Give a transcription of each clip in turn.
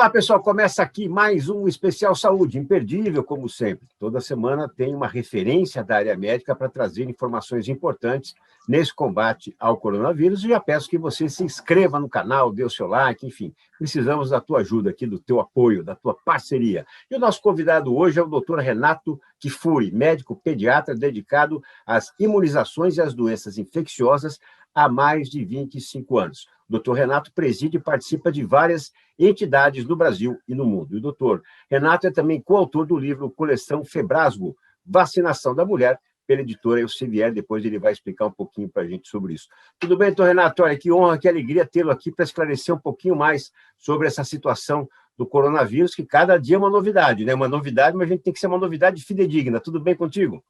Olá, pessoal. Começa aqui mais um Especial Saúde, imperdível, como sempre. Toda semana tem uma referência da área médica para trazer informações importantes nesse combate ao coronavírus. E já peço que você se inscreva no canal, dê o seu like, enfim. Precisamos da tua ajuda aqui, do teu apoio, da tua parceria. E o nosso convidado hoje é o Dr. Renato Kifuri, médico pediatra dedicado às imunizações e às doenças infecciosas há mais de 25 anos. O Dr. Renato preside e participa de várias entidades no Brasil e no mundo. E o doutor Renato é também coautor do livro Coleção Febrasgo, Vacinação da Mulher, pela editora Elsevier. Depois ele vai explicar um pouquinho para a gente sobre isso. Tudo bem, doutor Renato? Olha, que honra, que alegria tê-lo aqui para esclarecer um pouquinho mais sobre essa situação do coronavírus, que cada dia é uma novidade, né? Uma novidade, mas a gente tem que ser uma novidade fidedigna. Tudo bem contigo?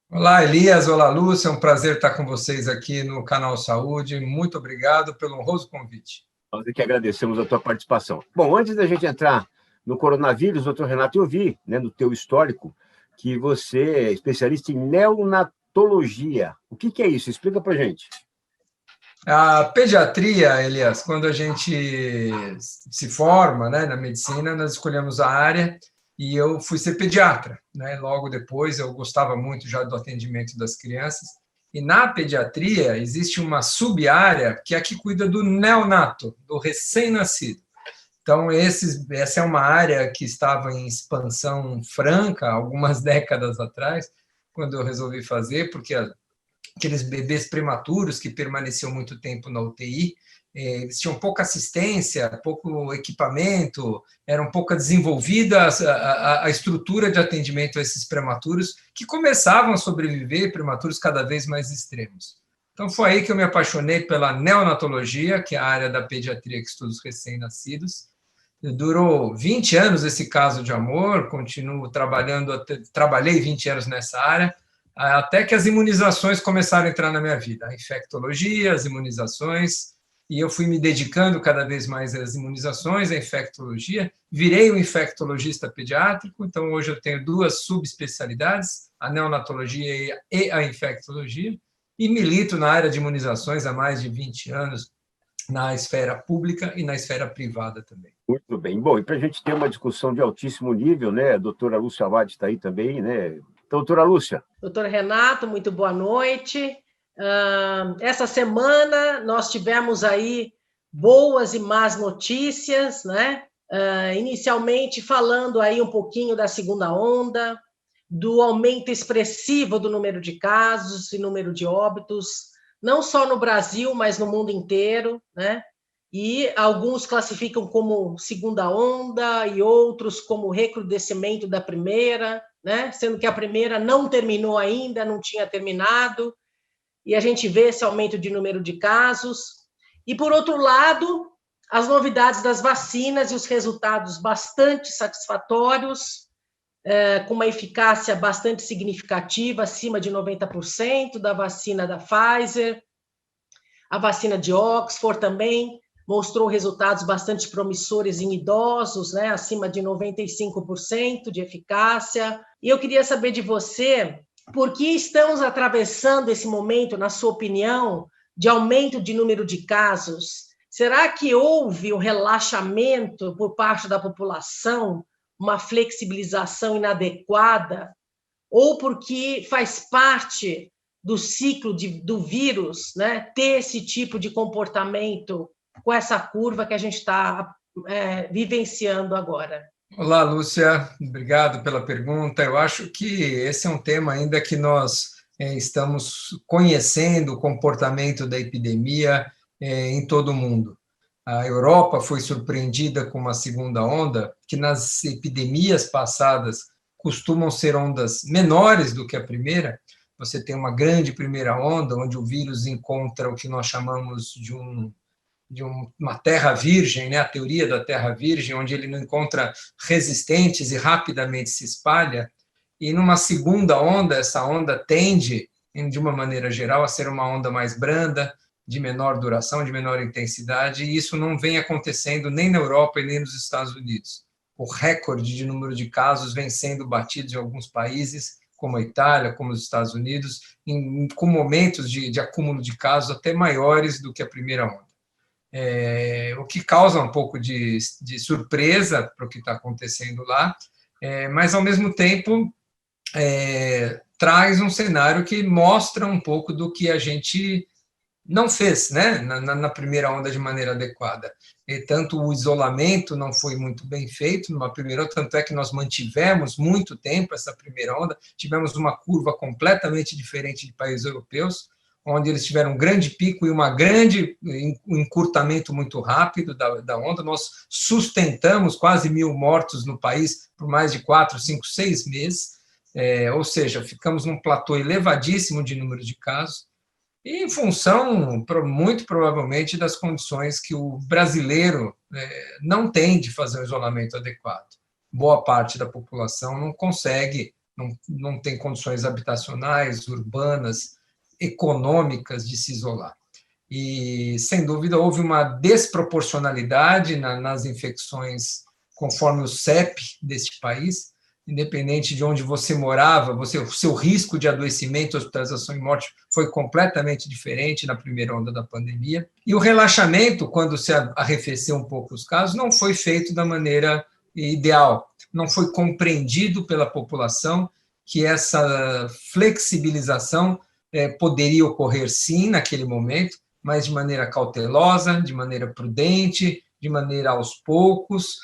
Olá, Elias. Olá, Lúcia. É um prazer estar com vocês aqui no Canal Saúde. Muito obrigado pelo honroso convite. Nós que agradecemos a tua participação. Bom, antes da gente entrar no coronavírus, doutor Renato, eu vi, né, no teu histórico, que você é especialista em neonatologia. O que é isso? Explica para a gente. A pediatria, Elias, quando a gente se forma, né, na medicina, nós escolhemos a área e eu fui ser pediatra, né? Logo depois, eu gostava muito já do atendimento das crianças. E na pediatria existe uma sub-área que é a que cuida do neonato, do recém-nascido. Então, essa é uma área que estava em expansão franca algumas décadas atrás, quando eu resolvi fazer, porque aqueles bebês prematuros que permaneciam muito tempo na UTI, eles tinham pouca assistência, pouco equipamento, era um pouco desenvolvida a estrutura de atendimento a esses prematuros, que começavam a sobreviver, prematuros cada vez mais extremos. Então, foi aí que eu me apaixonei pela neonatologia, que é a área da pediatria que estuda os recém-nascidos. Durou 20 anos esse caso de amor, continuo trabalhei 20 anos nessa área, até que as imunizações começaram a entrar na minha vida. A infectologia, as imunizações, e eu fui me dedicando cada vez mais às imunizações, à infectologia. Virei um infectologista pediátrico, então hoje eu tenho duas subespecialidades, a neonatologia e a infectologia, e milito na área de imunizações há mais de 20 anos, na esfera pública e na esfera privada também. Muito bem. Bom, e para a gente ter uma discussão de altíssimo nível, né? A doutora Lúcia Abad está aí também, né? Então, doutora Lúcia. Doutor Renato, muito boa noite. Essa semana nós tivemos aí boas e más notícias, né? Inicialmente falando aí um pouquinho da segunda onda, do aumento expressivo do número de casos e número de óbitos, não só no Brasil, mas no mundo inteiro, né? E alguns classificam como segunda onda e outros como recrudescimento da primeira, né? Sendo que a primeira não terminou ainda, não tinha terminado, e a gente vê esse aumento de número de casos. E, por outro lado, as novidades das vacinas e os resultados bastante satisfatórios, com uma eficácia bastante significativa, acima de 90% da vacina da Pfizer, a vacina de Oxford também mostrou resultados bastante promissores em idosos, né, acima de 95% de eficácia. E eu queria saber de você, por que estamos atravessando esse momento, na sua opinião, de aumento de número de casos? Será que houve um relaxamento por parte da população, uma flexibilização inadequada, ou porque faz parte do ciclo do vírus, né, ter esse tipo de comportamento com essa curva que a gente está vivenciando agora? Olá, Lúcia. Obrigado pela pergunta. Eu acho que esse é um tema ainda que nós estamos conhecendo o comportamento da epidemia em todo o mundo. A Europa foi surpreendida com uma segunda onda, que nas epidemias passadas costumam ser ondas menores do que a primeira. Você tem uma grande primeira onda, onde o vírus encontra o que nós chamamos de uma terra virgem, né? A teoria da terra virgem, onde ele não encontra resistentes e rapidamente se espalha. E numa segunda onda, essa onda tende, de uma maneira geral, a ser uma onda mais branda, de menor duração, de menor intensidade, e isso não vem acontecendo nem na Europa e nem nos Estados Unidos. O recorde de número de casos vem sendo batido em alguns países, como a Itália, como os Estados Unidos, com momentos de acúmulo de casos até maiores do que a primeira onda. o que causa um pouco de surpresa para o que está acontecendo lá, mas, ao mesmo tempo, traz um cenário que mostra um pouco do que a gente não fez, né, na primeira onda de maneira adequada. E tanto o isolamento não foi muito bem feito numa primeira onda, tanto é que nós mantivemos muito tempo essa primeira onda, tivemos uma curva completamente diferente de países europeus, onde eles tiveram um grande pico e um encurtamento muito rápido da onda. Nós sustentamos quase 1.000 mortos no país por mais de 4, 5, 6 meses, ou seja, ficamos num platô elevadíssimo de número de casos, e em função, muito provavelmente, das condições que o brasileiro não tem de fazer um isolamento adequado. Boa parte da população não consegue, não tem condições habitacionais, urbanas, econômicas de se isolar. E, sem dúvida, houve uma desproporcionalidade nas infecções conforme o CEP deste país. Independente de onde você morava, o seu risco de adoecimento, hospitalização e morte foi completamente diferente na primeira onda da pandemia. E o relaxamento, quando se arrefeceu um pouco os casos, não foi feito da maneira ideal. Não foi compreendido pela população que essa flexibilização poderia ocorrer, sim, naquele momento, mas de maneira cautelosa, de maneira prudente, de maneira aos poucos,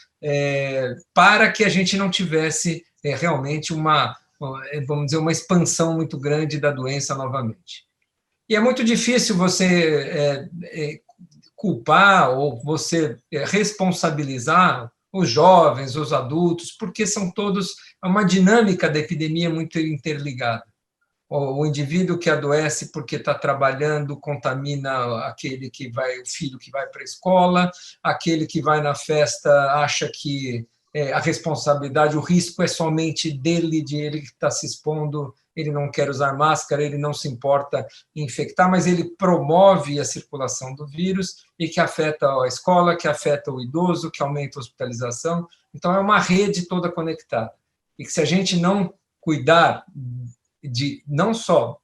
para que a gente não tivesse realmente vamos dizer, uma expansão muito grande da doença novamente. E é muito difícil você culpar ou você responsabilizar os jovens, os adultos, porque são todos uma dinâmica da epidemia muito interligada. O indivíduo que adoece porque está trabalhando contamina o filho que vai para a escola, aquele que vai na festa acha que a responsabilidade, o risco é somente dele, de ele que está se expondo, ele não quer usar máscara, ele não se importa em infectar, mas ele promove a circulação do vírus e que afeta a escola, que afeta o idoso, que aumenta a hospitalização. Então, é uma rede toda conectada. E que se a gente não cuidar de não só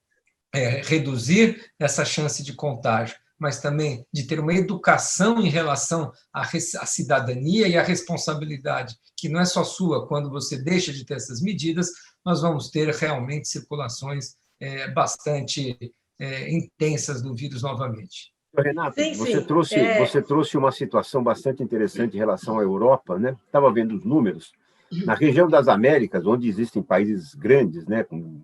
reduzir essa chance de contágio, mas também de ter uma educação em relação à cidadania e à responsabilidade, que não é só sua quando você deixa de ter essas medidas, nós vamos ter realmente circulações bastante intensas do vírus novamente. Renato, Sim, você trouxe uma situação bastante interessante em relação à Europa, né? Estava vendo os números. Na região das Américas, onde existem países grandes, né, com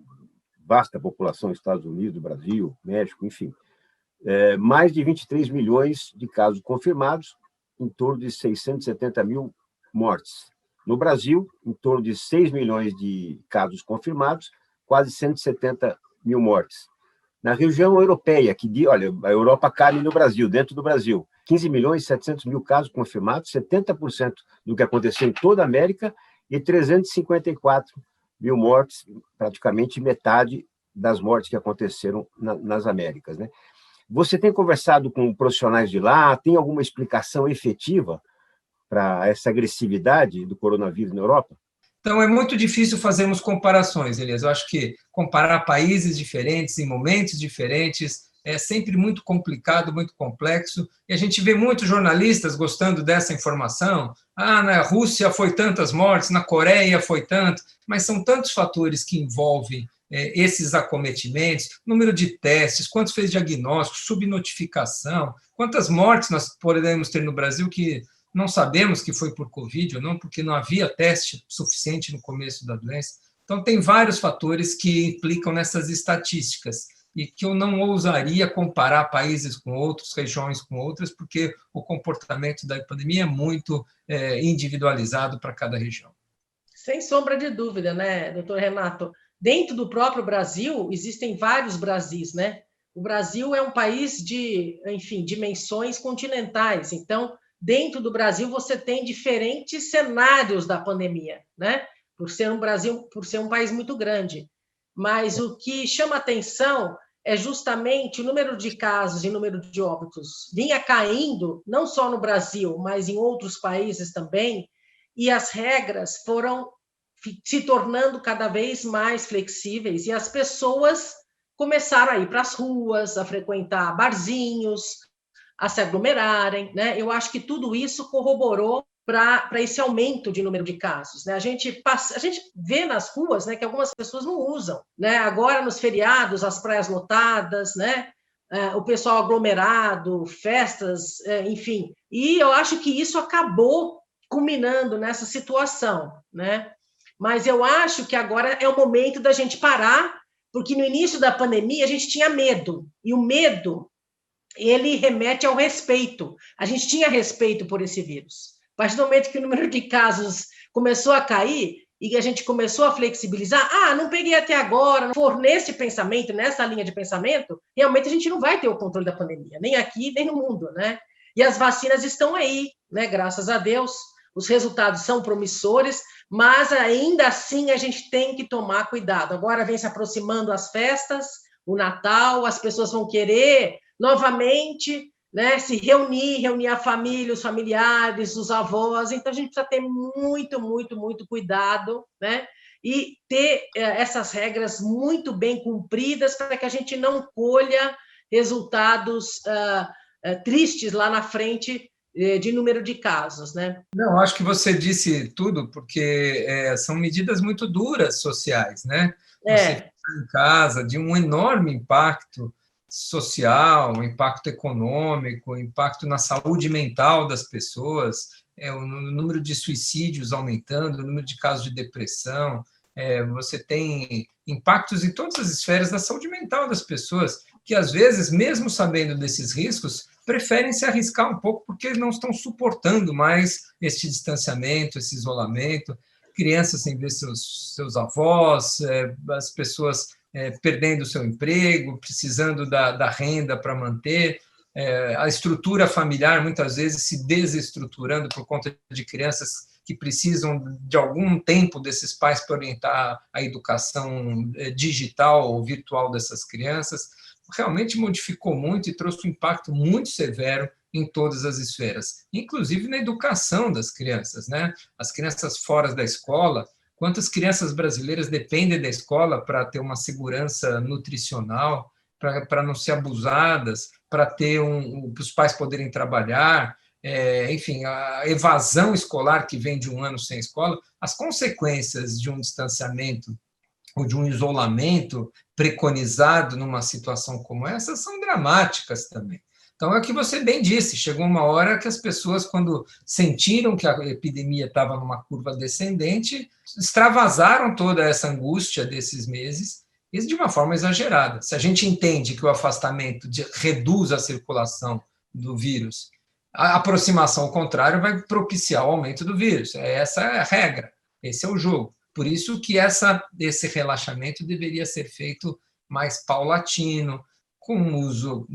vasta população, Estados Unidos, Brasil, México, enfim, mais de 23 milhões de casos confirmados, em torno de 670 mil mortes. No Brasil, em torno de 6 milhões de casos confirmados, quase 170 mil mortes. Na região europeia, olha, a Europa cabe no Brasil, dentro do Brasil, 15 milhões e 700 mil casos confirmados, 70% do que aconteceu em toda a América, e 354 mil mortes, praticamente metade das mortes que aconteceram nas Américas, né? Você tem conversado com profissionais de lá? Tem alguma explicação efetiva para essa agressividade do coronavírus na Europa? Então, é muito difícil fazermos comparações, Elias. Eu acho que comparar países diferentes, em momentos diferentes, é sempre muito complicado, muito complexo. E a gente vê muitos jornalistas gostando dessa informação. Na Rússia foi tantas mortes, na Coreia foi tanto, mas são tantos fatores que envolvem esses acometimentos, número de testes, quantos fez diagnóstico, subnotificação, quantas mortes nós podemos ter no Brasil que não sabemos que foi por Covid ou não, porque não havia teste suficiente no começo da doença. Então, tem vários fatores que implicam nessas estatísticas e que eu não ousaria comparar países com outros, regiões com outras, porque o comportamento da pandemia é muito individualizado para cada região. Sem sombra de dúvida, né, doutor Renato? Dentro do próprio Brasil, existem vários Brasis, né? O Brasil é um país de, enfim, dimensões continentais. Então, dentro do Brasil, você tem diferentes cenários da pandemia, né? Por ser um país muito grande. Mas o que chama atenção é justamente o número de casos e número de óbitos vinha caindo, não só no Brasil, mas em outros países também, e as regras foram se tornando cada vez mais flexíveis, e as pessoas começaram a ir para as ruas, a frequentar barzinhos, a se aglomerarem, né? Eu acho que tudo isso corroborou para esse aumento de número de casos, né? A gente vê nas ruas, né, que algumas pessoas não usam, né? Agora nos feriados, as praias lotadas, né? O pessoal aglomerado, festas, enfim. E eu acho que isso acabou culminando nessa situação, né? Mas eu acho que agora é o momento da gente parar, porque no início da pandemia a gente tinha medo, e o medo, ele remete ao respeito. A gente tinha respeito por esse vírus. A partir do momento que o número de casos começou a cair e a gente começou a flexibilizar, não peguei até agora, não for nesse pensamento, nessa linha de pensamento, realmente a gente não vai ter o controle da pandemia, nem aqui, nem no mundo, né? E as vacinas estão aí, né? Graças a Deus, os resultados são promissores, mas ainda assim a gente tem que tomar cuidado. Agora vem se aproximando as festas, o Natal, as pessoas vão querer novamente, né, se reunir a família, os familiares, os avós. Então a gente precisa ter muito, muito, muito cuidado, né? E ter essas regras muito bem cumpridas para que a gente não colha resultados tristes lá na frente de número de casos, né? Não, acho que você disse tudo, porque são medidas muito duras sociais, né? Você ficar em casa, de um enorme impacto social, impacto econômico, impacto na saúde mental das pessoas, o número de suicídios aumentando, o número de casos de depressão, você tem impactos em todas as esferas da saúde mental das pessoas, que às vezes, mesmo sabendo desses riscos, preferem se arriscar um pouco porque não estão suportando mais este distanciamento, esse isolamento, crianças sem ver seus avós, as pessoas perdendo o seu emprego, precisando da renda para manter, a estrutura familiar muitas vezes se desestruturando por conta de crianças que precisam de algum tempo desses pais para orientar a educação digital ou virtual dessas crianças. Realmente modificou muito e trouxe um impacto muito severo em todas as esferas, inclusive na educação das crianças, né? As crianças fora da escola, quantas crianças brasileiras dependem da escola para ter uma segurança nutricional, para não ser abusadas, para ter os pais poderem trabalhar, enfim, a evasão escolar que vem de um ano sem escola, as consequências de um distanciamento ou de um isolamento preconizado numa situação como essa são dramáticas também. Então, é o que você bem disse, chegou uma hora que as pessoas, quando sentiram que a epidemia estava numa curva descendente, extravasaram toda essa angústia desses meses, e de uma forma exagerada. Se a gente entende que o afastamento reduz a circulação do vírus, a aproximação ao contrário vai propiciar o aumento do vírus. Essa é a regra, esse é o jogo. Por isso que esse relaxamento deveria ser feito mais paulatino, com o uso...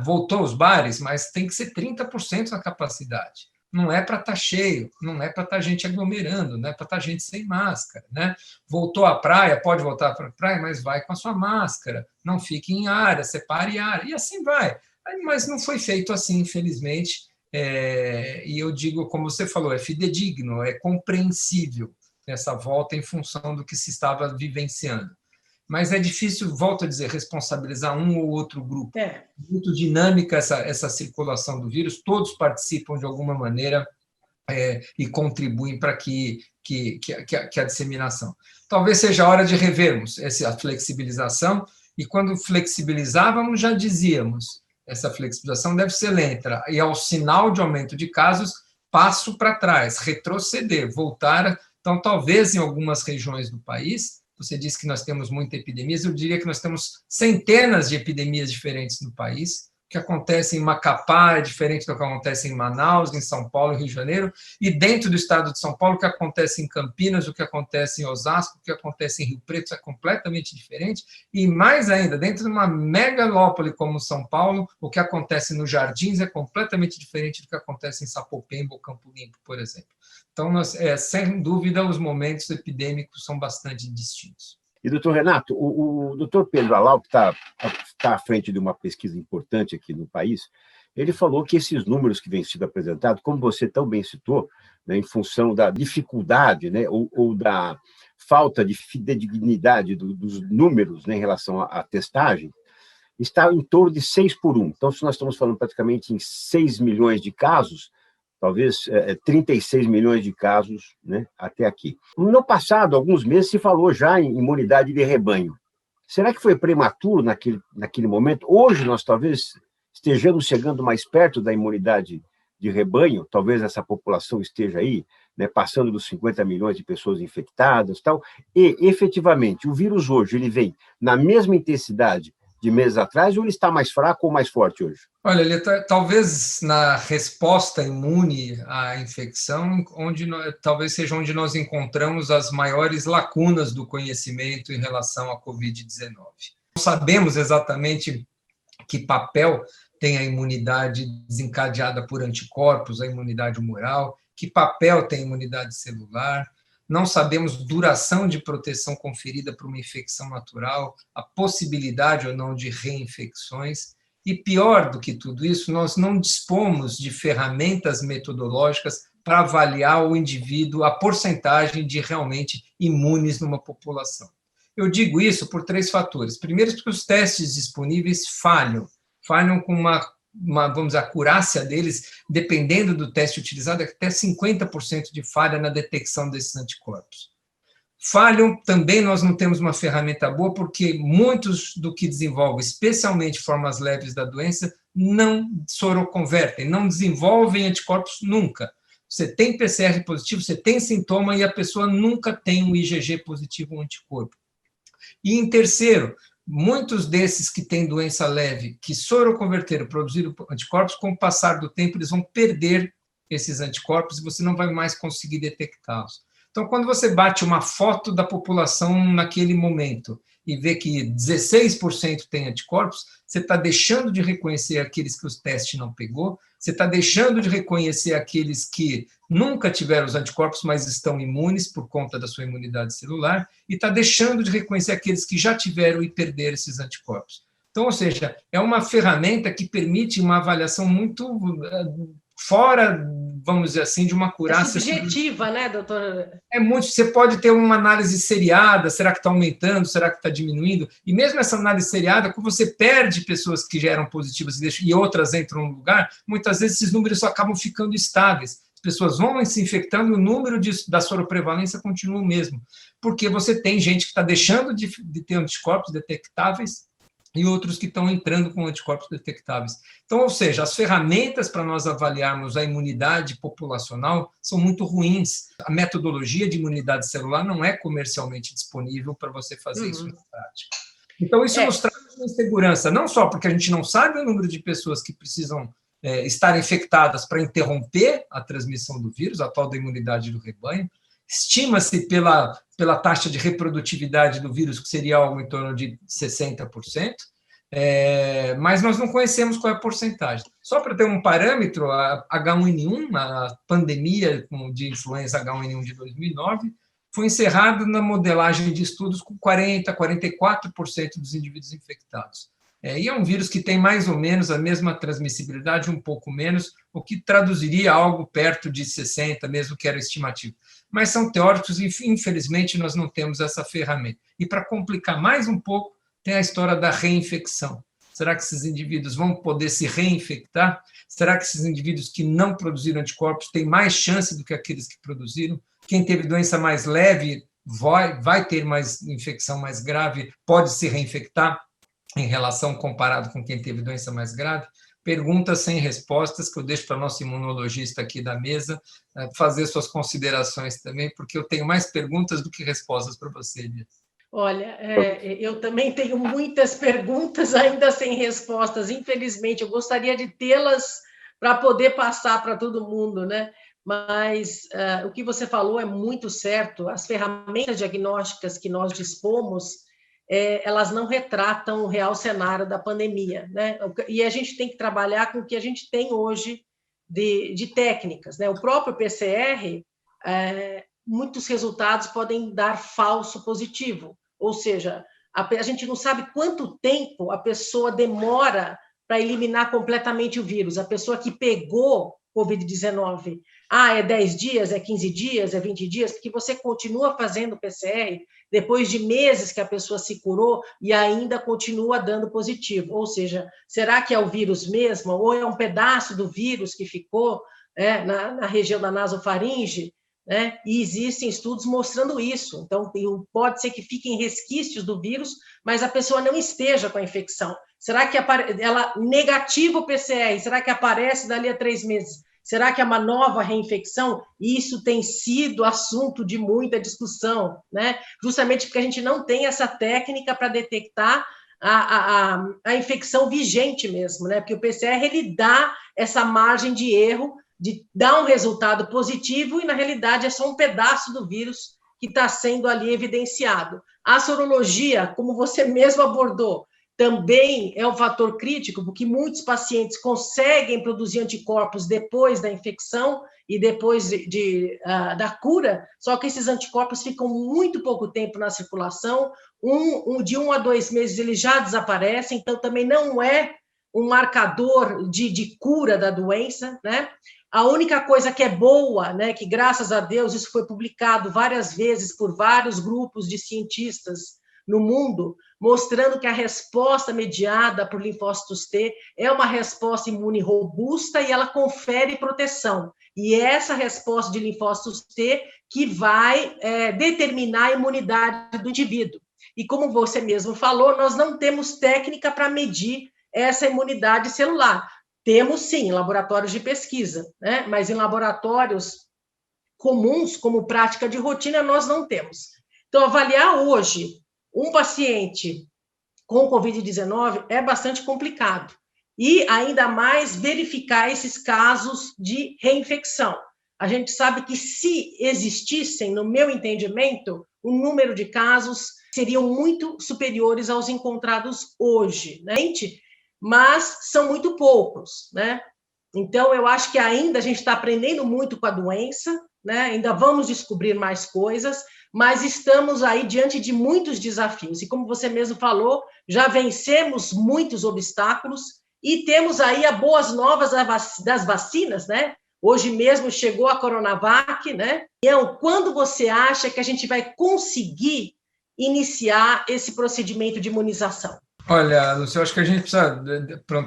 Voltou aos bares, mas tem que ser 30% da capacidade. Não é para estar cheio, não é para estar gente aglomerando, não é para estar gente sem máscara, né? Voltou à praia, pode voltar para a praia, mas vai com a sua máscara, não fique em área, separe área, e assim vai. Mas não foi feito assim, infelizmente, e eu digo, como você falou, é fidedigno, é compreensível essa volta em função do que se estava vivenciando. Mas é difícil, volto a dizer, responsabilizar um ou outro grupo. É muito dinâmica essa circulação do vírus, todos participam de alguma maneira e contribuem para que a disseminação. Talvez seja a hora de revermos essa flexibilização, e quando flexibilizávamos, já dizíamos, essa flexibilização deve ser lenta, e ao sinal de aumento de casos, passo para trás, retroceder, voltar. Então, talvez em algumas regiões do país, você disse que nós temos muitas epidemias, eu diria que nós temos centenas de epidemias diferentes no país. O que acontece em Macapá é diferente do que acontece em Manaus, em São Paulo, Rio de Janeiro, e dentro do estado de São Paulo, o que acontece em Campinas, o que acontece em Osasco, o que acontece em Rio Preto é completamente diferente, e mais ainda, dentro de uma megalópole como São Paulo, o que acontece nos Jardins é completamente diferente do que acontece em Sapopemba ou Campo Limpo, por exemplo. Então, sem dúvida, os momentos epidêmicos são bastante distintos. E, doutor Renato, o doutor Pedro Alau, que está à frente de uma pesquisa importante aqui no país, ele falou que esses números que vêm sendo apresentados, como você tão bem citou, né, em função da dificuldade, né, ou da falta de fidedignidade dos números, né, em relação à testagem, está em torno de 6 por 1. Então, se nós estamos falando praticamente em 6 milhões de casos, talvez 36 milhões de casos, né, até aqui. No passado, alguns meses, se falou já em imunidade de rebanho. Será que foi prematuro naquele momento? Hoje, nós talvez estejamos chegando mais perto da imunidade de rebanho, talvez essa população esteja aí, né, passando dos 50 milhões de pessoas infectadas, tal, e, efetivamente, o vírus hoje ele vem na mesma intensidade de meses atrás, ou ele está mais fraco ou mais forte hoje? Olha, ele talvez na resposta imune à infecção, talvez seja onde nós encontramos as maiores lacunas do conhecimento em relação à Covid-19. Não sabemos exatamente que papel tem a imunidade desencadeada por anticorpos, a imunidade humoral, que papel tem a imunidade celular. Não sabemos duração de proteção conferida por uma infecção natural, a possibilidade ou não de reinfecções. E pior do que tudo isso, nós não dispomos de ferramentas metodológicas para avaliar o indivíduo, a porcentagem de realmente imunes numa população. Eu digo isso por 3 fatores. Primeiro, porque os testes disponíveis falham com vamos dizer, a acurácia deles, dependendo do teste utilizado, até 50% de falha na detecção desses anticorpos. Falham também, nós não temos uma ferramenta boa, porque muitos do que desenvolvem, especialmente formas leves da doença, não soroconvertem, não desenvolvem anticorpos nunca. Você tem PCR positivo, você tem sintoma e a pessoa nunca tem um IgG positivo, um anticorpo. E em terceiro, muitos desses que têm doença leve, que soroconverteram, produziram anticorpos, com o passar do tempo, eles vão perder esses anticorpos e você não vai mais conseguir detectá-los. Então, quando você bate uma foto da população naquele momento e vê que 16% tem anticorpos, você está deixando de reconhecer aqueles que os testes não pegou, você está deixando de reconhecer aqueles que nunca tiveram os anticorpos, mas estão imunes por conta da sua imunidade celular, e está deixando de reconhecer aqueles que já tiveram e perderam esses anticorpos. Então, ou seja, é uma ferramenta que permite uma avaliação muito fora, vamos dizer assim, de uma acurácia... É subjetiva, né, doutora? É muito, você pode ter uma análise seriada, será que está aumentando, será que está diminuindo? E mesmo essa análise seriada, quando você perde pessoas que já eram positivas e outras entram no lugar, muitas vezes esses números só acabam ficando estáveis. As pessoas vão se infectando e o número da soroprevalência continua o mesmo. Porque você tem gente que está deixando de ter anticorpos detectáveis e outros que estão entrando com anticorpos detectáveis. Então, ou seja, as ferramentas para nós avaliarmos a imunidade populacional são muito ruins. A metodologia de imunidade celular não é comercialmente disponível para você fazer isso na prática. Então, isso nos traz uma insegurança, não só porque a gente não sabe o número de pessoas que precisam estar infectadas para interromper a transmissão do vírus, a tal da imunidade do rebanho. Estima-se pela taxa de reprodutividade do vírus, que seria algo em torno de 60%, mas nós não conhecemos qual é a porcentagem. Só para ter um parâmetro, a H1N1, a pandemia de influenza H1N1 de 2009, foi encerrada na modelagem de estudos com 40%, 44% dos indivíduos infectados. E é um vírus que tem mais ou menos a mesma transmissibilidade, um pouco menos, o que traduziria algo perto de 60%, mesmo que era estimativo. Mas são teóricos e, infelizmente, nós não temos essa ferramenta. E, para complicar mais um pouco, tem a história da reinfecção. Será que esses indivíduos vão poder se reinfectar? Será que esses indivíduos que não produziram anticorpos têm mais chance do que aqueles que produziram? Quem teve doença mais leve vai ter mais infecção mais grave, pode se reinfectar em relação comparado com quem teve doença mais grave? Perguntas sem respostas, que eu deixo para o nosso imunologista aqui da mesa fazer suas considerações também, porque eu tenho mais perguntas do que respostas para você, Elias. Olha, eu também tenho muitas perguntas ainda sem respostas, infelizmente. Eu gostaria de tê-las para poder passar para todo mundo, né? Mas o que você falou é muito certo. As ferramentas diagnósticas que nós dispomos, elas não retratam o real cenário da pandemia, né? E a gente tem que trabalhar com o que a gente tem hoje de técnicas, né? O próprio PCR, muitos resultados podem dar falso positivo, ou seja, a gente não sabe quanto tempo a pessoa demora para eliminar completamente o vírus. A pessoa que pegou Covid-19 é 10 dias, é 15 dias, é 20 dias, porque você continua fazendo PCR depois de meses que a pessoa se curou e ainda continua dando positivo. Ou seja, será que é o vírus mesmo? Ou é um pedaço do vírus que ficou na região da nasofaringe? Né? E existem estudos mostrando isso. Então, pode ser que fiquem resquícios do vírus, mas a pessoa não esteja com a infecção. Será que ela negativa o PCR? Será que aparece dali a 3 meses? Será que é uma nova reinfecção? Isso tem sido assunto de muita discussão, né? Justamente porque a gente não tem essa técnica para detectar a infecção vigente mesmo, né? Porque o PCR ele dá essa margem de erro de dar um resultado positivo e, na realidade, é só um pedaço do vírus que está sendo ali evidenciado. A sorologia, como você mesmo abordou, também é um fator crítico, porque muitos pacientes conseguem produzir anticorpos depois da infecção e depois da cura, só que esses anticorpos ficam muito pouco tempo na circulação, de 1 a 2 meses eles já desaparecem, então também não é um marcador de cura da doença, né? A única coisa que é boa, né, que graças a Deus isso foi publicado várias vezes por vários grupos de cientistas no mundo, mostrando que a resposta mediada por linfócitos T é uma resposta imune robusta e ela confere proteção. E é essa resposta de linfócitos T que vai determinar a imunidade do indivíduo. E como você mesmo falou, nós não temos técnica para medir essa imunidade celular. Temos, sim, em laboratórios de pesquisa, né? Mas em laboratórios comuns, como prática de rotina, nós não temos. Então, avaliar hoje um paciente com Covid-19 é bastante complicado. E, ainda mais, verificar esses casos de reinfecção. A gente sabe que, se existissem, no meu entendimento, o número de casos seriam muito superiores aos encontrados hoje, né? Mas são muito poucos, né? Então, eu acho que ainda a gente está aprendendo muito com a doença, né? Ainda vamos descobrir mais coisas, mas estamos aí diante de muitos desafios. E como você mesmo falou, já vencemos muitos obstáculos e temos aí as boas novas das vacinas, né? Hoje mesmo chegou a Coronavac, né? Então, quando você acha que a gente vai conseguir iniciar esse procedimento de imunização? Olha, Lúcio, eu acho que a gente precisa,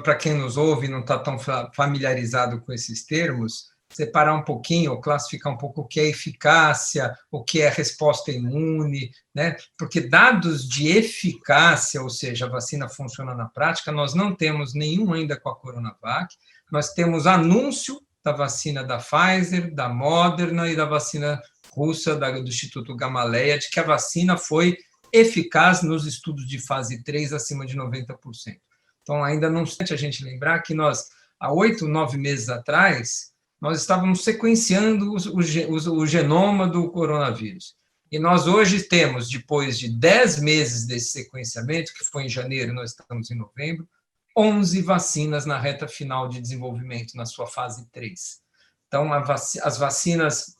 para quem nos ouve e não está tão familiarizado com esses termos, separar um pouquinho, ou classificar um pouco o que é eficácia, o que é resposta imune, né? Porque dados de eficácia, ou seja, a vacina funciona na prática, nós não temos nenhum ainda com a Coronavac, nós temos anúncio da vacina da Pfizer, da Moderna e da vacina russa do Instituto Gamaleya, de que a vacina foi eficaz nos estudos de fase 3 acima de 90%. Então, ainda não sei a gente lembrar que nós, há 8, 9 meses atrás, nós estávamos sequenciando o genoma do coronavírus. E nós hoje temos, depois de 10 meses desse sequenciamento, que foi em janeiro, nós estamos em novembro, 11 vacinas na reta final de desenvolvimento, na sua fase 3. Então, as vacinas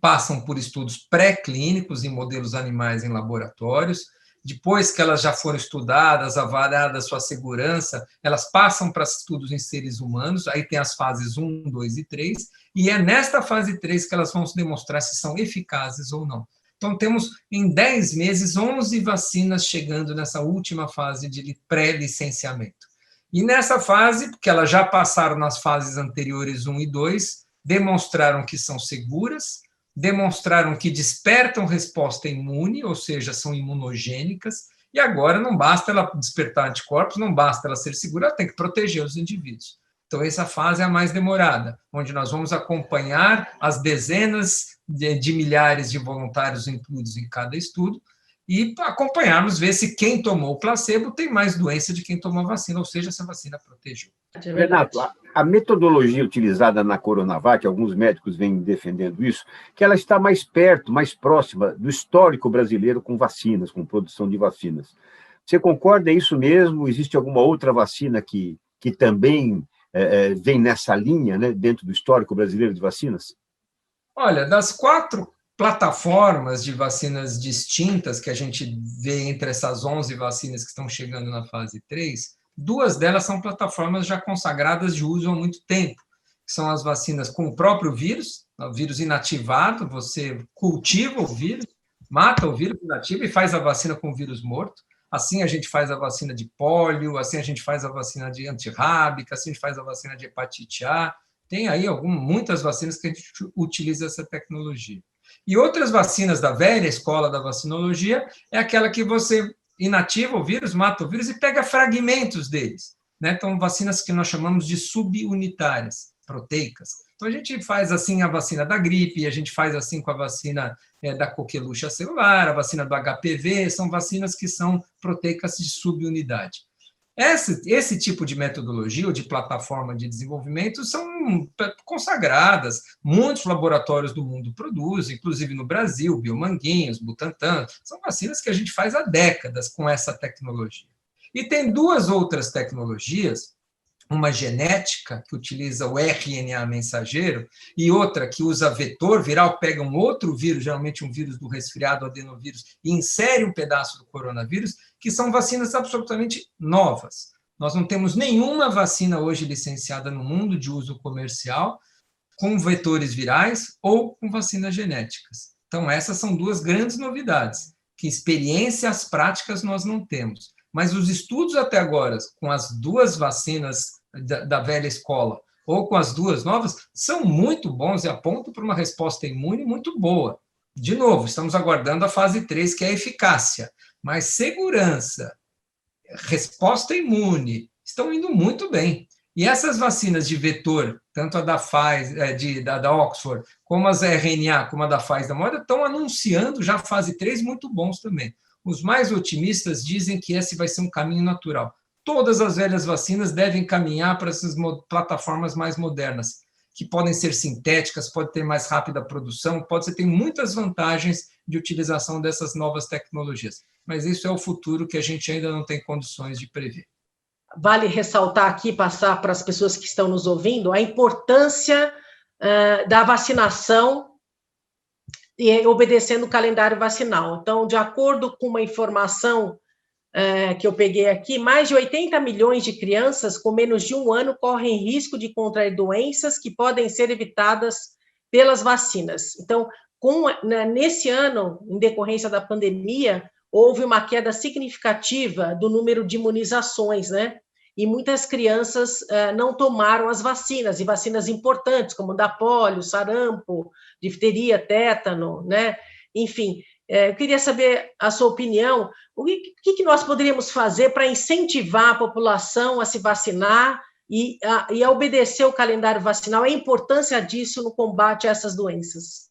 passam por estudos pré-clínicos em modelos animais em laboratórios. Depois que elas já foram estudadas, avaliada sua segurança, elas passam para estudos em seres humanos, aí tem as fases 1, 2 e 3, e é nesta fase 3 que elas vão se demonstrar se são eficazes ou não. Então, temos, em 10 meses, 11 vacinas chegando nessa última fase de pré-licenciamento. E nessa fase, porque elas já passaram nas fases anteriores 1 e 2, demonstraram que são seguras, demonstraram que despertam resposta imune, ou seja, são imunogênicas, e agora não basta ela despertar anticorpos, não basta ela ser segura, ela tem que proteger os indivíduos. Então, essa fase é a mais demorada, onde nós vamos acompanhar as dezenas de milhares de voluntários incluídos em cada estudo e acompanharmos, ver se quem tomou o placebo tem mais doença de quem tomou a vacina, ou seja, essa vacina protegeu. Renato, a metodologia utilizada na Coronavac, alguns médicos vêm defendendo isso, que ela está mais perto, mais próxima do histórico brasileiro com vacinas, com produção de vacinas. Você concorda? É isso mesmo? Existe alguma outra vacina que também vem nessa linha, né, dentro do histórico brasileiro de vacinas? Olha, das 4 plataformas de vacinas distintas que a gente vê entre essas 11 vacinas que estão chegando na fase 3, 2 delas são plataformas já consagradas de uso há muito tempo, que são as vacinas com o próprio vírus, O vírus inativado, você cultiva o vírus, mata o vírus inativo e faz a vacina com o vírus morto. Assim a gente faz a vacina de pólio, assim a gente faz a vacina de antirrábica, assim a gente faz a vacina de hepatite A. Tem aí muitas vacinas que a gente utiliza essa tecnologia. E outras vacinas da velha escola da vacinologia é aquela que você inativa o vírus, mata o vírus e pega fragmentos deles. Né? Então, vacinas que nós chamamos de subunitárias, proteicas. Então, a gente faz assim a vacina da gripe, a gente faz assim com a vacina da coqueluche celular, a vacina do HPV, são vacinas que são proteicas de subunidade. Esse tipo de metodologia ou de plataforma de desenvolvimento são consagradas, muitos laboratórios do mundo produzem, inclusive no Brasil, Biomanguinhos, Butantan, são vacinas que a gente faz há décadas com essa tecnologia. E tem duas outras tecnologias, uma genética, que utiliza o RNA mensageiro, e outra que usa vetor viral, pega um outro vírus, geralmente um vírus do resfriado, adenovírus, e insere um pedaço do coronavírus, que são vacinas absolutamente novas. Nós não temos nenhuma vacina hoje licenciada no mundo de uso comercial com vetores virais ou com vacinas genéticas. Então, essas são duas grandes novidades, que experiências práticas nós não temos. Mas os estudos até agora, com as duas vacinas da velha escola ou com as duas novas, são muito bons e apontam para uma resposta imune muito boa. De novo, estamos aguardando a fase 3, que é a eficácia. Mas segurança, resposta imune, estão indo muito bem. E essas vacinas de vetor, tanto a da Pfizer, da Oxford, como as RNA, como a da Pfizer da Moderna, estão anunciando já fase 3 muito bons também. Os mais otimistas dizem que esse vai ser um caminho natural. Todas as velhas vacinas devem caminhar para essas plataformas mais modernas, que podem ser sintéticas, pode ter mais rápida produção, tem muitas vantagens de utilização dessas novas tecnologias. Mas isso é o futuro que a gente ainda não tem condições de prever. Vale ressaltar aqui, passar para as pessoas que estão nos ouvindo, a importância da vacinação e obedecendo o calendário vacinal. Então, de acordo com uma informação que eu peguei aqui, mais de 80 milhões de crianças com menos de 1 ano correm risco de contrair doenças que podem ser evitadas pelas vacinas. Então, nesse ano, em decorrência da pandemia, houve uma queda significativa do número de imunizações, né? E muitas crianças não tomaram as vacinas, e vacinas importantes, como da polio, sarampo, difteria, tétano, né? Enfim, eu queria saber a sua opinião, o que nós poderíamos fazer para incentivar a população a se vacinar e a obedecer o calendário vacinal, a importância disso no combate a essas doenças?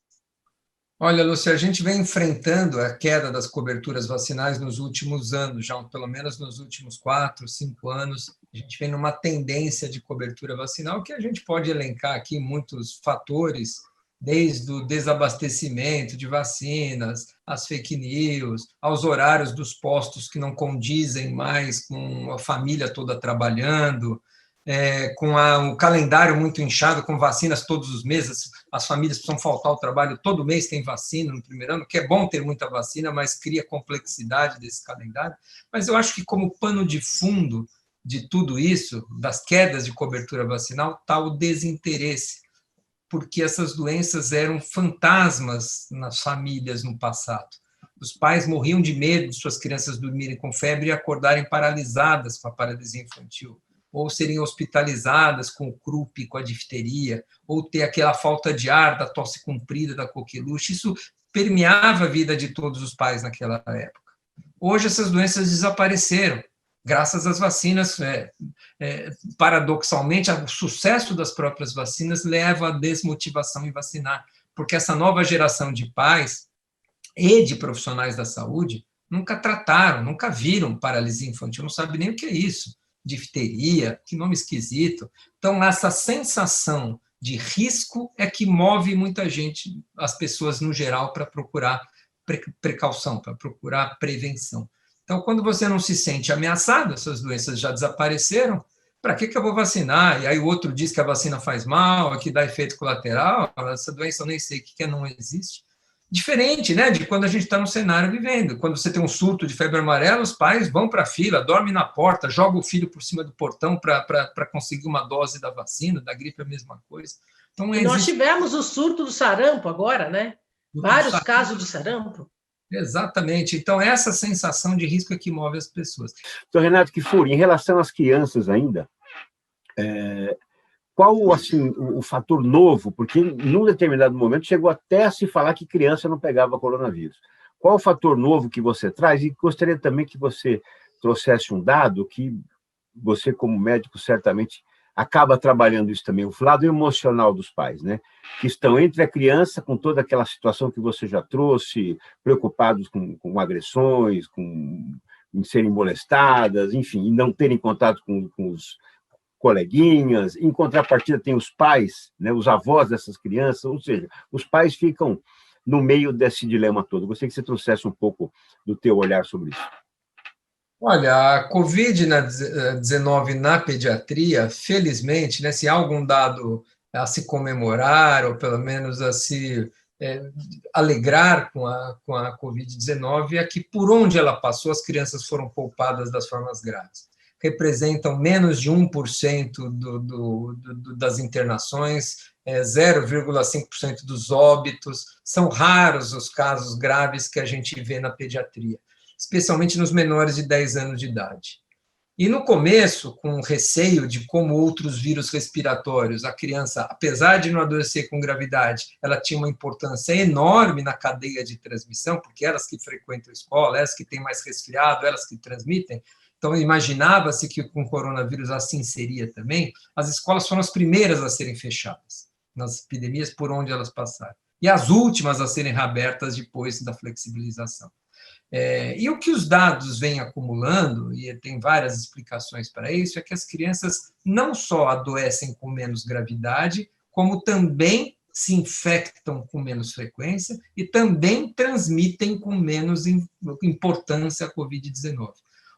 Olha, Lúcia, a gente vem enfrentando a queda das coberturas vacinais nos últimos anos, já pelo menos nos últimos 4, 5 anos, a gente vem numa tendência de cobertura vacinal que a gente pode elencar aqui muitos fatores, desde o desabastecimento de vacinas, as fake news, aos horários dos postos que não condizem mais com a família toda trabalhando, com o calendário muito inchado, com vacinas todos os meses, as famílias precisam faltar ao trabalho, todo mês tem vacina no primeiro ano, que é bom ter muita vacina, mas cria complexidade desse calendário. Mas eu acho que como pano de fundo de tudo isso, das quedas de cobertura vacinal, está o desinteresse, porque essas doenças eram fantasmas nas famílias no passado. Os pais morriam de medo de suas crianças dormirem com febre e acordarem paralisadas com a paralisia infantil, ou serem hospitalizadas com o croup, com a difteria, ou ter aquela falta de ar da tosse comprida, da coqueluche. Isso permeava a vida de todos os pais naquela época. Hoje essas doenças desapareceram, graças às vacinas. Paradoxalmente, o sucesso das próprias vacinas leva à desmotivação em vacinar, porque essa nova geração de pais e de profissionais da saúde nunca trataram, nunca viram paralisia infantil, não sabem nem o que é isso. Difteria, que nome esquisito. Então, essa sensação de risco é que move muita gente, as pessoas no geral, para procurar precaução, para procurar prevenção. Então, quando você não se sente ameaçado, essas doenças já desapareceram, para que eu vou vacinar? E aí o outro diz que a vacina faz mal, que dá efeito colateral, essa doença eu nem sei o que é, não existe. diferente, né, de quando a gente está no cenário vivendo. Quando você tem um surto de febre amarela, os pais vão para a fila, dormem na porta, jogam o filho por cima do portão para conseguir uma dose da vacina, da gripe é a mesma coisa. Então, e nós tivemos o surto do sarampo agora, né? Vários casos de sarampo. Exatamente. Então, essa sensação de risco é que move as pessoas. Então, Renato Kfouri, em relação às crianças ainda, qual assim, o fator novo? Porque, num determinado momento, chegou até a se falar que criança não pegava coronavírus. Qual o fator novo que você traz? E gostaria também que você trouxesse um dado que você, como médico, certamente acaba trabalhando isso também, o lado emocional dos pais, né? Que estão entre a criança, com toda aquela situação que você já trouxe, preocupados com agressões, em serem molestadas, enfim, e não terem contato com os coleguinhas. Em contrapartida, tem os pais, né, os avós dessas crianças, ou seja, os pais ficam no meio desse dilema todo. Gostaria que você trouxesse um pouco do teu olhar sobre isso. Olha, a Covid-19 na pediatria, felizmente, né, se há algum dado a se comemorar, ou pelo menos a se alegrar com a Covid-19, é que por onde ela passou, as crianças foram poupadas das formas graves. Representam menos de 1% das internações, 0,5% dos óbitos. São raros os casos graves que a gente vê na pediatria, especialmente nos menores de 10 anos de idade. E no começo, com receio de como outros vírus respiratórios, a criança, apesar de não adoecer com gravidade, ela tinha uma importância enorme na cadeia de transmissão, porque elas que frequentam a escola, elas que têm mais resfriado, elas que transmitem. Então, imaginava-se que com o coronavírus assim seria também. As escolas foram as primeiras a serem fechadas, nas epidemias por onde elas passaram. E as últimas a serem reabertas depois da flexibilização. E o que os dados vêm acumulando, e tem várias explicações para isso, é que as crianças não só adoecem com menos gravidade, como também se infectam com menos frequência e também transmitem com menos importância a Covid-19.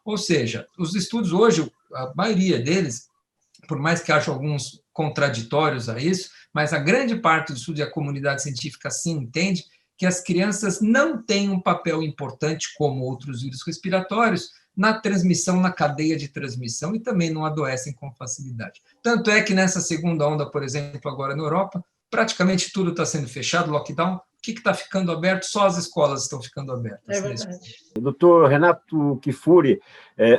Ou seja, os estudos hoje, a maioria deles, por mais que haja alguns contraditórios a isso, mas a grande parte do estudo e a comunidade científica sim entende que as crianças não têm um papel importante, como outros vírus respiratórios, na transmissão, na cadeia de transmissão, e também não adoecem com facilidade. Tanto é que nessa segunda onda, por exemplo, agora na Europa, praticamente tudo está sendo fechado, lockdown. O que está ficando aberto? Só as escolas estão ficando abertas. É verdade. Doutor Renato Kfouri,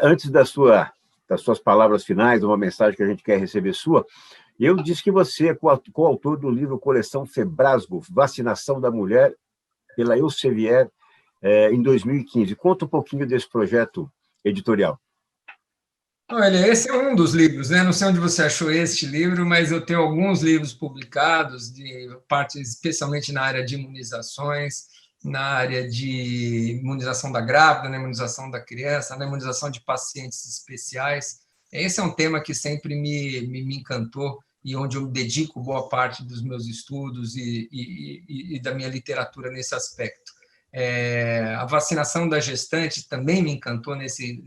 antes das suas palavras finais, uma mensagem que a gente quer receber sua, eu disse que você é coautor do livro Coleção Febrasgo, Vacinação da Mulher, pela Elsevier, em 2015. Conta um pouquinho desse projeto editorial. Olha, esse é um dos livros, né? Não sei onde você achou este livro, mas eu tenho alguns livros publicados, de parte especialmente na área de imunizações, na área de imunização da grávida, na imunização da criança, na imunização de pacientes especiais. Esse é um tema que sempre me encantou e onde eu dedico boa parte dos meus estudos e da minha literatura nesse aspecto. A vacinação da gestante também me encantou nesse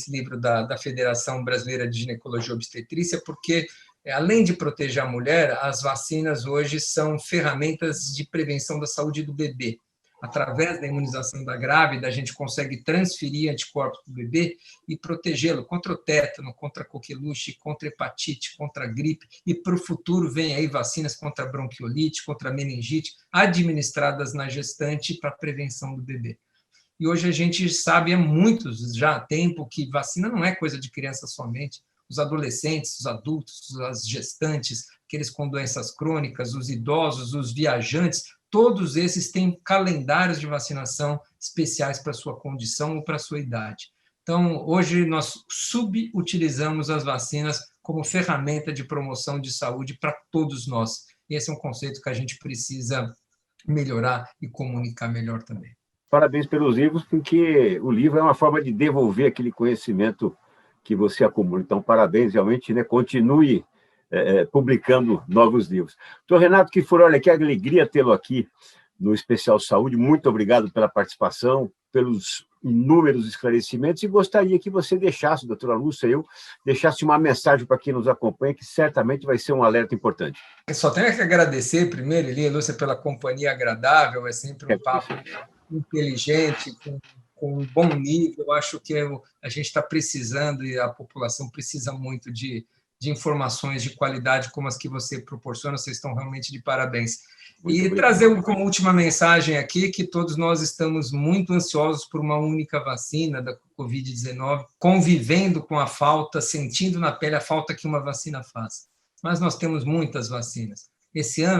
livro da Federação Brasileira de Ginecologia e Obstetrícia, porque, além de proteger a mulher, as vacinas hoje são ferramentas de prevenção da saúde do bebê. Através da imunização da grávida, a gente consegue transferir anticorpos para o bebê e protegê-lo contra o tétano, contra a coqueluche, contra a hepatite, contra a gripe, e para o futuro vem aí vacinas contra a bronquiolite, contra a meningite, administradas na gestante para a prevenção do bebê. E hoje a gente sabe há muitos já há tempo que vacina não é coisa de criança somente. Os adolescentes, os adultos, as gestantes, aqueles com doenças crônicas, os idosos, os viajantes, todos esses têm calendários de vacinação especiais para a sua condição ou para a sua idade. Então, hoje nós subutilizamos as vacinas como ferramenta de promoção de saúde para todos nós. Esse é um conceito que a gente precisa melhorar e comunicar melhor também. Parabéns pelos livros, porque o livro é uma forma de devolver aquele conhecimento que você acumula. Então, parabéns, realmente, né? Continue publicando novos livros. Doutor Renato Kfouri, olha, que alegria tê-lo aqui no Especial Saúde. Muito obrigado pela participação, pelos inúmeros esclarecimentos e gostaria que você deixasse, doutora Lúcia, deixasse uma mensagem para quem nos acompanha, que certamente vai ser um alerta importante. Eu só tenho que agradecer primeiro, Elia, Lúcia, pela companhia agradável, é sempre um papo inteligente, com um bom nível. Eu acho que a gente está precisando e a população precisa muito de informações de qualidade como as que você proporciona. Vocês estão realmente de parabéns. E trazer como última mensagem aqui que todos nós estamos muito ansiosos por uma única vacina da Covid-19, convivendo com a falta, sentindo na pele a falta que uma vacina faz. Mas nós temos muitas vacinas.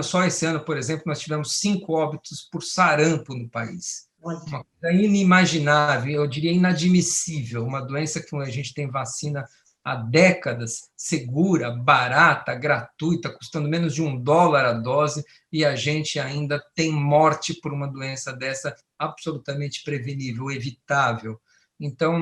Só esse ano, por exemplo, nós tivemos 5 óbitos por sarampo no país. Uma coisa inimaginável, eu diria inadmissível, uma doença que a gente tem vacina há décadas, segura, barata, gratuita, custando menos de $1 a dose, e a gente ainda tem morte por uma doença dessa absolutamente prevenível, evitável. Então,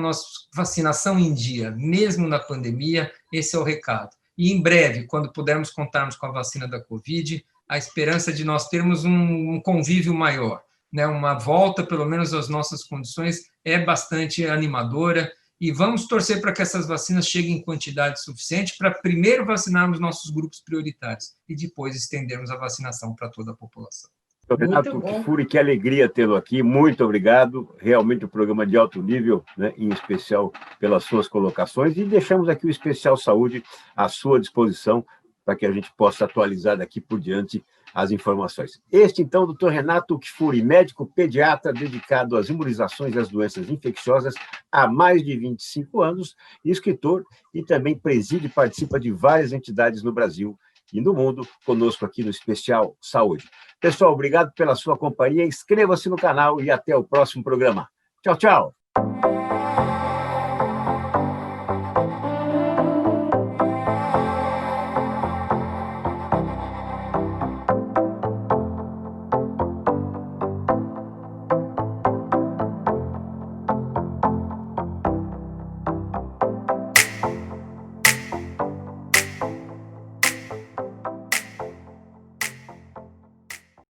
vacinação em dia, mesmo na pandemia, esse é o recado. E em breve, quando pudermos contarmos com a vacina da Covid, a esperança de nós termos um convívio maior, né? Uma volta, pelo menos, às nossas condições é bastante animadora, e vamos torcer para que essas vacinas cheguem em quantidade suficiente para primeiro vacinarmos nossos grupos prioritários e depois estendermos a vacinação para toda a população. Renato Kifuri, que alegria tê-lo aqui, muito obrigado, realmente um programa de alto nível, né, em especial pelas suas colocações, e deixamos aqui o Especial Saúde à sua disposição para que a gente possa atualizar daqui por diante as informações. Este, então, doutor Renato Kifuri, médico pediatra dedicado às imunizações e às doenças infecciosas há mais de 25 anos, escritor e também preside e participa de várias entidades no Brasil e no mundo, conosco aqui no Especial Saúde. Pessoal, obrigado pela sua companhia, inscreva-se no canal e até o próximo programa. Tchau, tchau!